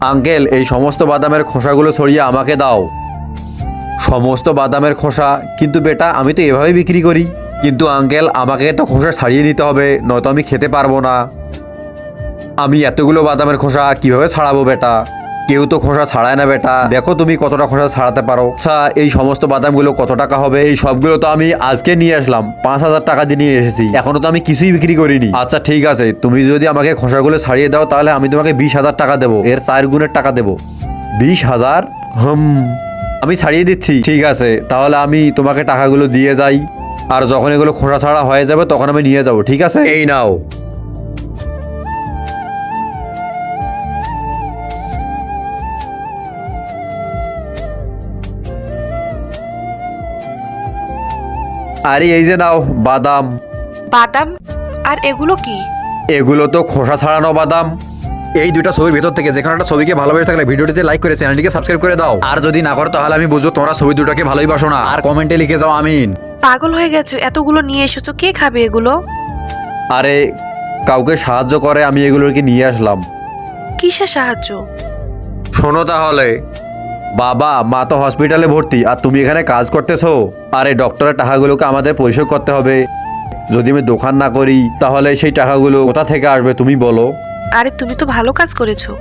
Uncle, এই সমস্ত বাদামের খোসাগুলো সরিয়ে আমাকে দাও। সমস্ত বাদামের খোসা? কিন্তু বেটা, আমি তো এভাবেই বিক্রি করি। কিন্তু আঙ্কেল, আমাকে তো খোসা ছাড়িয়ে নিতে হবে, নয়তো আমি খেতে পারবো না। আমি এতগুলো বাদামের খোসা কিভাবে ছাড়াবো বেটা? কেউ তো খোসা ছাড়ায় না বেটা। দেখো তুমি কতটা খোসা ছাড়াতে পারো। আচ্ছা, এই সমস্ত বাদামগুলো কত টাকা হবে? এই সবগুলো তো আমি আজকে নিয়ে আসলাম, 5,000 টাকা দিয়ে নিয়ে এসেছি। এখনো তো আমি কিছুই বিক্রি করিনি। আচ্ছা ঠিক আছে, তুমি যদি আমাকে খোসাগুলো ছাড়িয়ে দাও তাহলে আমি তোমাকে 20,000 টাকা দেবো। এর 4 গুণের টাকা দেবো। 20,000? আমি ছাড়িয়ে দিচ্ছি। ঠিক আছে, তাহলে আমি তোমাকে টাকাগুলো দিয়ে যাই, আর যখন এগুলো খোসা ছাড়া হয়ে যাবে তখন আমি নিয়ে যাব। ঠিক আছে, এই নাও। আরে এই যে নাও বাদাম। বাদাম? আর এগুলো কি? এগুলো তো খোসা ছাড়ানো বাদাম। এই দুইটা ছবির ভেতর থেকে যে কোনো একটা ছবিকে ভালোবেসে থাকলে ভিডিওটিতে লাইক করে চ্যানেলটিকে সাবস্ক্রাইব করে দাও। আর যদি না করো তাহলে আমি বুঝবো তোমরা ছবি দুটোকে ভালোই বাসো না। আর কমেন্টে লিখে যাও আমিন। পাগল হয়ে গেছো? এতগুলো নিয়ে এসেছো, কে খাবে এগুলো? আরে কাউকে সাহায্য করে আমি এগুলোকে নিয়ে আসলাম। কিসের সাহায্য? শোনো তাহলে, বাবা মা তো হসপিটালে ভর্তি আর তুমি এখানে কাজ করতেছো। আরে ডক্টরের টাকাগুলোকে আমাদের পরিশোধ করতে হবে। যদি আমি দোকান না করি তাহলে সেই টাকাগুলো কোথা থেকে আসবে তুমি বলো? আরে তুমি তো ভালো কাজ করেছো।